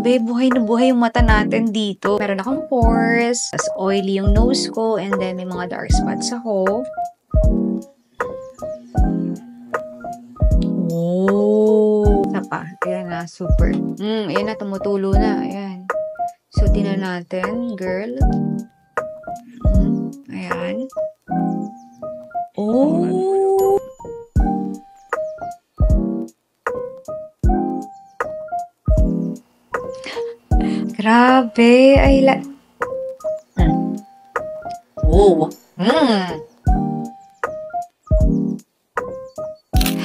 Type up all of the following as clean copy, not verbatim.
Grabe, buhay na buhay yung mata natin dito. Meron akong pores, as oily yung nose ko, and then may mga dark spots ako. Oh, isa pa. Ayan na, super. Ayan na, tumutulo na. Ayan. So, tingnan natin, girl. Ayan. Oh! Grabe. Ay, Oh!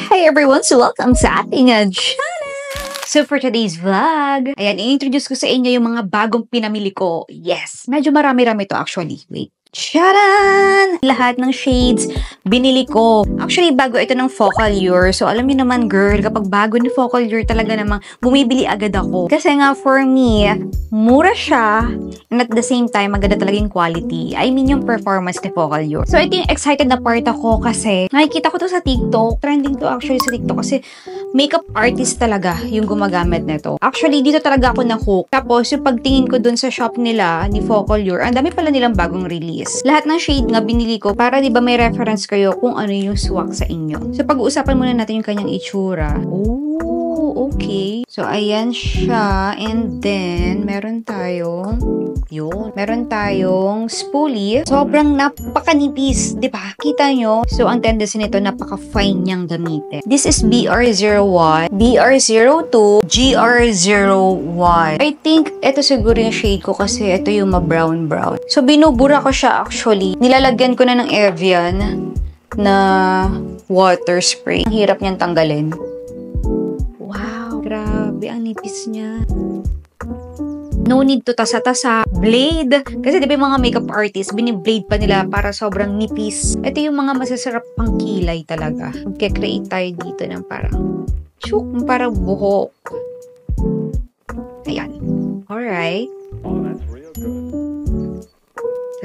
Hi everyone! So, welcome sa ating channel! So, for today's vlog, ayan, i-introduce ko sa inyo yung mga bagong pinamili ko. Yes! Medyo marami-rami to actually. Wait. Charan! Lahat ng shades binili ko. Actually, bago ito ng Focallure. So, alam niyo naman, girl, kapag bago ni Focallure, talaga namang bumibili agad ako. Kasi nga, for me, mura siya, and at the same time, maganda talaga yung quality. I mean, yung performance ni Focallure. So, ito yung excited na part ako kasi nakikita ko to sa TikTok. Trending to actually sa TikTok kasi makeup artist talaga yung gumagamit nito. Actually, dito talaga ako na-hook. Tapos, yung pagtingin ko dun sa shop nila ni Focallure, ang dami pala nilang bagong release. Lahat ng shade nga binili ko para 'di ba may reference kayo kung ano yung swak sa inyo. So pag-uusapan muna natin yung kanyang itsura. Oh, okay. So ayan siya, and then meron tayong spoolie. Sobrang napakanipis, 'di ba? Kita nyo? So ang tendency nito, napaka-fine niyang gamitin. This is BR01, BR02, GR01. I think ito siguro yung shade ko kasi ito yung ma-brown. So binubura ko siya actually. Nilalagyan ko na ng Evian na water spray. Ang hirap niyang tanggalin. Wow, grabe ang nipis niya. No need to tasa-tasa. Blade. Kasi di ba yung mga makeup artists, biniblade pa nila para sobrang nipis. Ito yung mga masasarap pang kilay talaga. Magkikreate tayo dito ng parang buhok. Ayan. Alright.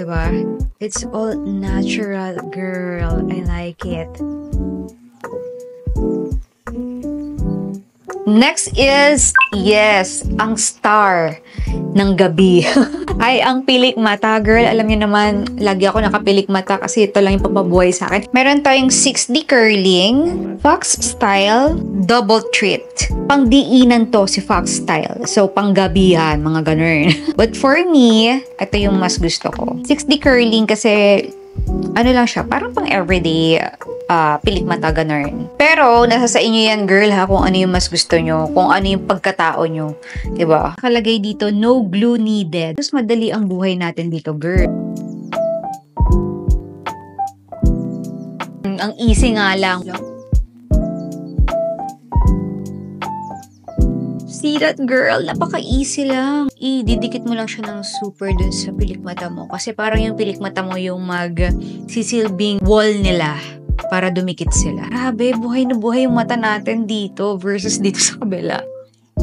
Diba? It's all natural, girl. I like it. Next is, yes, ang star ng gabi. Ay, ang pilik mata, girl. Alam niyo naman, lagi ako nakapilik mata kasi ito lang yung papabuhay sa akin. Meron tayong 6D curling, Fox Style, double treat. Pangdiinan to si Fox Style. So, panggabihan, mga ganun. But for me, ito yung mas gusto ko. 6D curling kasi, ano lang siya, parang pang everyday pilik mata, ganun. Pero, nasa sa inyo yan, girl, ha, kung ano yung mas gusto nyo, kung ano yung pagkatao nyo. Diba? Kalagay dito, no glue needed. Mas madali ang buhay natin dito, girl. Ang easy nga lang. See that, girl? Napaka-easy lang. Ididikit mo lang siya ng super dun sa pilik mata mo. Kasi parang yung pilik mata mo yung magsisilbing wall nila para dumikit sila. Grabe, buhay na buhay yung mata natin dito versus dito sa kabila.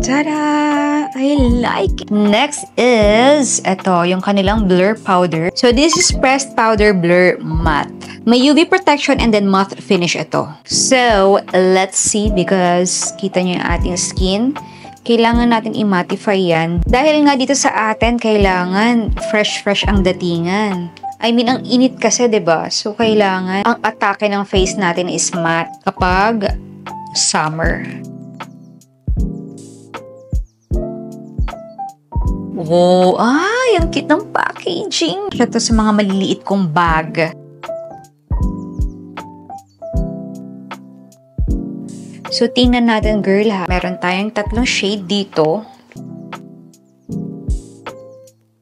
Tada! I like it. Next is, ito, yung kanilang blur powder. So, this is pressed powder blur matte. May UV protection and then matte finish ito. So, let's see because kita nyo yung ating skin. Kailangan natin i-mattify yan. Dahil nga dito sa atin, kailangan fresh ang datingan. I mean, ang init kasi, 'di ba? So, kailangan ang atake ng face natin is matte kapag summer. Wow! Ay, ang cute ng packaging. Ito sa mga maliliit kong bag. So, tingnan natin, girl, ha. Meron tayong 3 shade dito.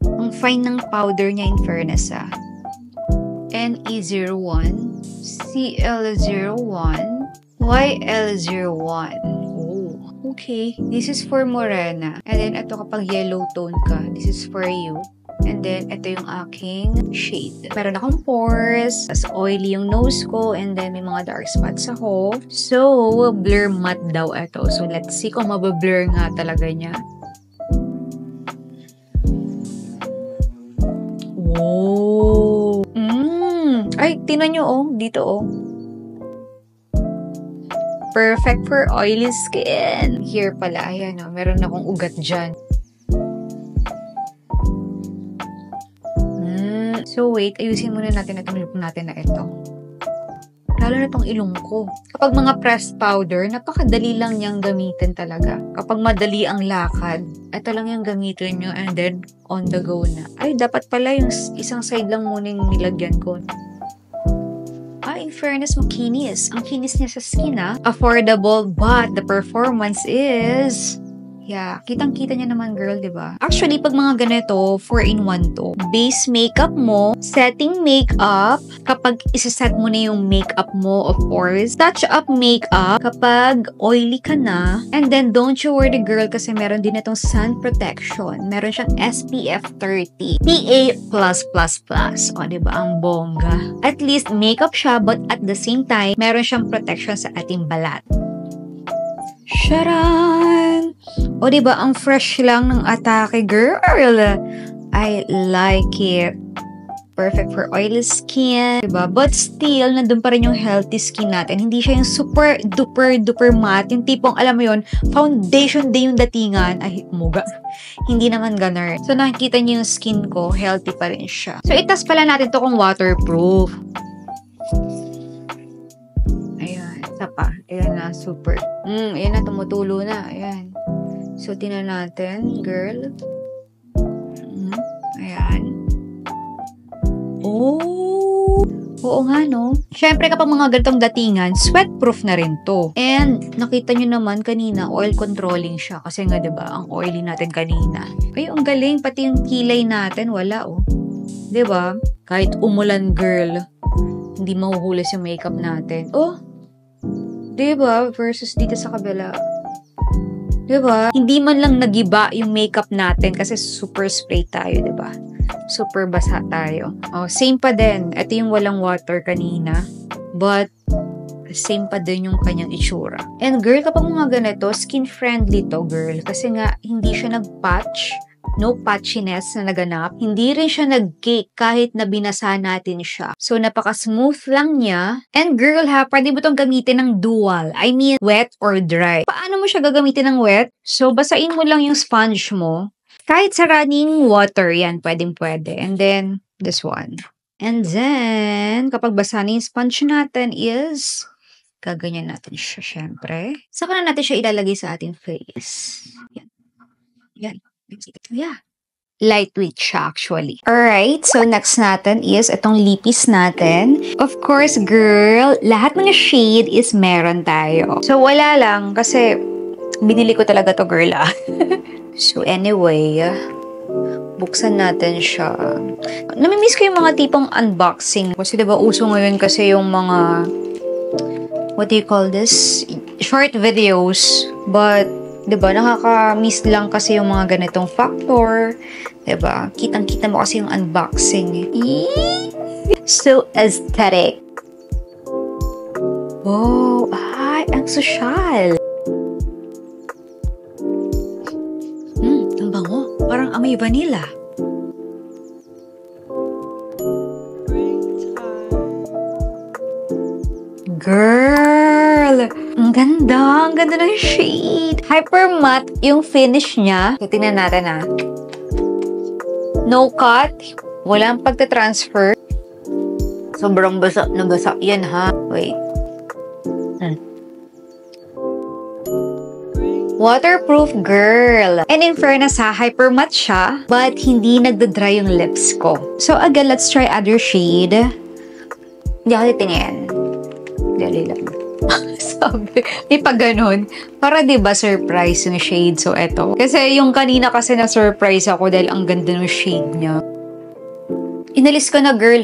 Ang fine ng powder niya, in fairness, ha. NE01, CL01, YL01. Oh, okay. This is for morena. And then, ito kapag yellow tone ka, this is for you. And then, ito yung aking shade. Meron akong pores, as oily yung nose ko, and then may mga dark spots ako. So, blur matte daw ito. So, let's see kung mabablur nga talaga niya. Wow! Ay, tinan nyo, oh. Dito, oh. Perfect for oily skin. Here pala, ayan, oh. Meron akong ugat dyan. So, wait. Ayusin muna natin itong look natin na ito. Lalo na itong ilong ko. Kapag mga pressed powder, napakadali lang niyang gamitin talaga. Kapag madali ang lakad, ito lang yung gamitin nyo and then on the go na. Ay, dapat pala yung isang side lang muna yung nilagyan ko. In fairness, makinis. Ang kinis niya sa skin, affordable, but the performance is... Yeah, kitang-kita niya naman, girl, di ba? Actually, pag mga ganito, 4-in-1 to. Base makeup mo, setting makeup, kapag isa-set mo na yung makeup mo, of course. Touch-up makeup, kapag oily ka na. And then, don't you worry, girl, kasi meron din itong sun protection. Meron siyang SPF 30. PA+++. O, di ba? Ang bongga. At least, makeup siya, but at the same time, meron siyang protection sa ating balat. Sharan! O, diba, ang fresh lang ng atake, girl. I like it. Perfect for oily skin, diba? But still, nandun pa rin yung healthy skin natin. Hindi siya yung super duper matte. Yung tipong, alam mo yun, foundation day yung datingan. Ay, muga. Hindi naman ganun. So, nakikita niyo yung skin ko, healthy pa rin siya. So, itas pala natin to kung waterproof. Isa pa. Ayan na, super. Ayan na, tumutulo na. Ayan. So, tingnan natin, girl. Ayan. Oh! Oo nga, no? Siyempre, kapag mga ganitong datingan, sweat-proof na rin to. And, nakita nyo naman kanina, oil controlling siya. Kasi nga, diba, ang oily natin kanina. Ay, ang galing. Pati yung kilay natin, wala, oh. Diba? Kahit umulan, girl, hindi mahuhulas yung makeup natin. Oh! Diba? Versus dito sa kabila. Diba? Hindi man lang nagiba yung makeup natin kasi super spray tayo, diba? Super basa tayo. Oh, same pa din. Ito yung walang water kanina. But, same pa din yung kanyang itsura. And girl, kapag mga ganito, skin-friendly to, girl. Kasi nga, hindi siya nag-patch. No patchiness na naganap. Hindi rin siya nag-cake kahit na binasa natin siya. So, napaka-smooth lang niya. And girl pwede mo itong gamitin ng dual. I mean, wet or dry. Paano mo siya gagamitin ng wet? So, basain mo lang yung sponge mo. Kahit sa running water, yan, pwedeng-pwede. And then, this one. And then, kapag basa na yung sponge natin is, gaganyan natin siya, syempre. Saka na natin siya ilalagay sa ating face. Yan. Yan. Yeah. Lightweight siya actually. Alright, so next natin is itong lipis natin. Of course, girl, lahat ng shade is meron tayo. So, wala lang kasi binili ko talaga to, girl, So, anyway, buksan natin siya. Namimiss ko yung mga tipong unboxing. Kasi diba uso ngayon kasi yung mga, what do you call this? Short videos. But, diba, nakaka-miss lang kasi yung mga ganitong factor. Diba? Kitang-kita mo kasi yung unboxing. So aesthetic. Wow! Ay, ang sosyal! Ang bango. Parang amoy vanilla. Girl! Ang ganda! Ang ganda ng shade! Hyper matte yung finish niya. So, tingnan natin No cut. Walang pagta-transfer. Sobrang basa na basa. Yan Wait. Waterproof, girl. And in fairness hyper matte siya. But hindi nagda-dry yung lips ko. So again, let's try other shade. Hindi ako titingin. Dali lang. Sabi, di pa ganun. Para diba surprise yung shade. So, eto. Kasi yung kanina kasi na-surprise ako dahil ang ganda ng shade niya. Inalis ko na, girl,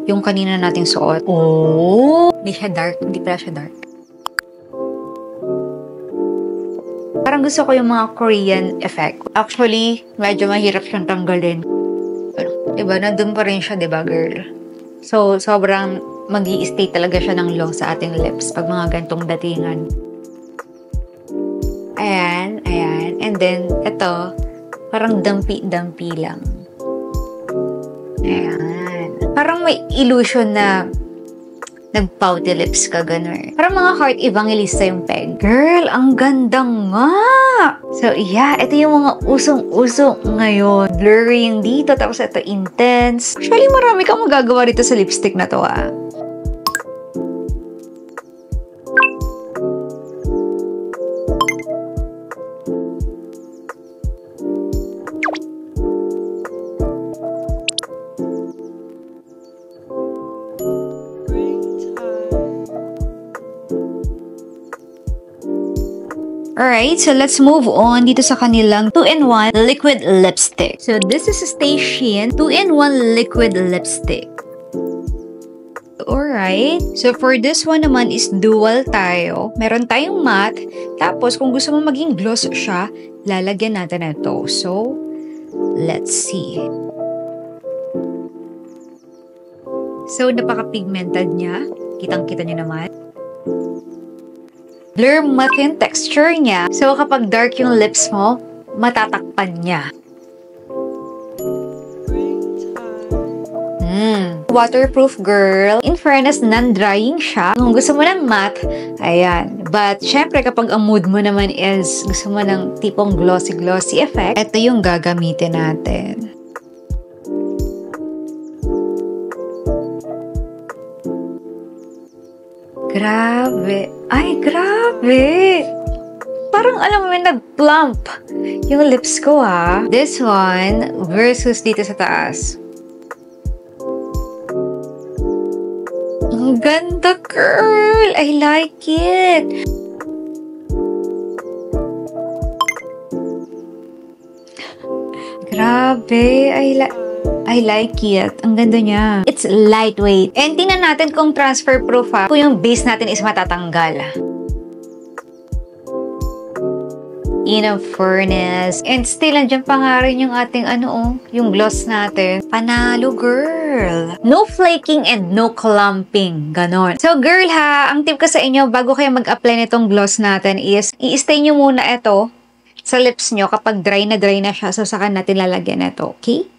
yung kanina nating suot. Oh! Hindi siya dark. Hindi pala siya dark. Parang gusto ko yung mga Korean effect. Actually, medyo mahirap siyang tanggalin. Diba? Nandun pa rin siya, diba, girl? So, sobrang mag-i-stay talaga siya ng long sa ating lips pag mga gantong datingan. Ayan, ayan. And then, ito, parang dampi-dampi lang. Ayan. Parang may illusion na nag-pouty lips ka, gano'n. Parang mga heart evangelista yung peg. Girl, ang ganda nga! So, yeah, ito yung mga usong-usong ngayon. Blurry yung dito, tapos ito intense. Actually, marami kang magagawa dito sa lipstick na to, ah. Alright, so let's move on dito sa kanilang 2-in-1 liquid lipstick. So this is a Stay Shein 2-in-1 liquid lipstick. Alright, so for this one naman is dual tayo. Meron tayong matte. Tapos kung gusto mo maging gloss siya, lalagyan natin na ito. So, let's see. So, napaka-pigmented niya. Kitang-kita niyo naman. Blur matte yung texture niya. So, kapag dark yung lips mo, matatakpan niya. Waterproof, girl. In fairness, non-drying siya. Kung gusto mo ng matte, ayan. But, syempre, kapag ang mood mo naman is gusto mo ng tipong glossy-glossy effect, ito yung gagamitin natin. Grabe. Ay, grabe. Parang alam mo, nag-plump yung lips ko, ha. This one versus dito sa taas. Ang ganda, girl. I like it. Grabe. I like it. Ang ganda niya. It's lightweight. And tingnan natin kung transfer proof, ha. Kung yung base natin is matatanggal. In a furnace. And still, andyan pa nga rin yung ating yung gloss natin. Panalo, girl. No flaking and no clumping. Ganon. So, girl, ha, ang tip ko sa inyo, bago kayo mag-apply nitong gloss natin is, i-stay nyo muna ito sa lips nyo kapag dry na siya. So, saka natin lalagyan ito. Okay?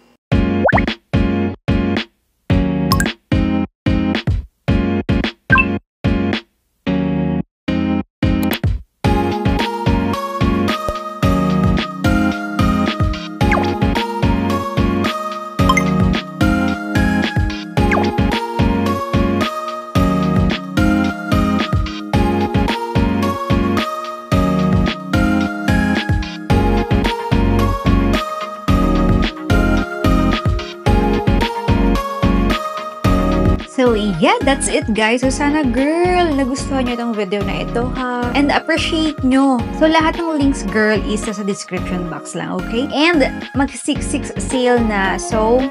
So, yeah, that's it, guys. So, sana, girl, nagustuhan nyo itong video na ito, ha? And appreciate nyo. So, lahat ng links, girl, is sa description box lang, okay? And mag-6-6 sale na. So,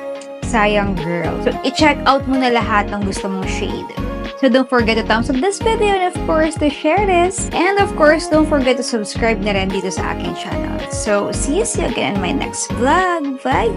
sayang, girl. So, i-check out mo na lahat ng gusto mong shade. So, don't forget to thumbs up this video and, of course, to share this. And, of course, don't forget to subscribe na rin dito sa aking channel. So, see you again in my next vlog. Bye!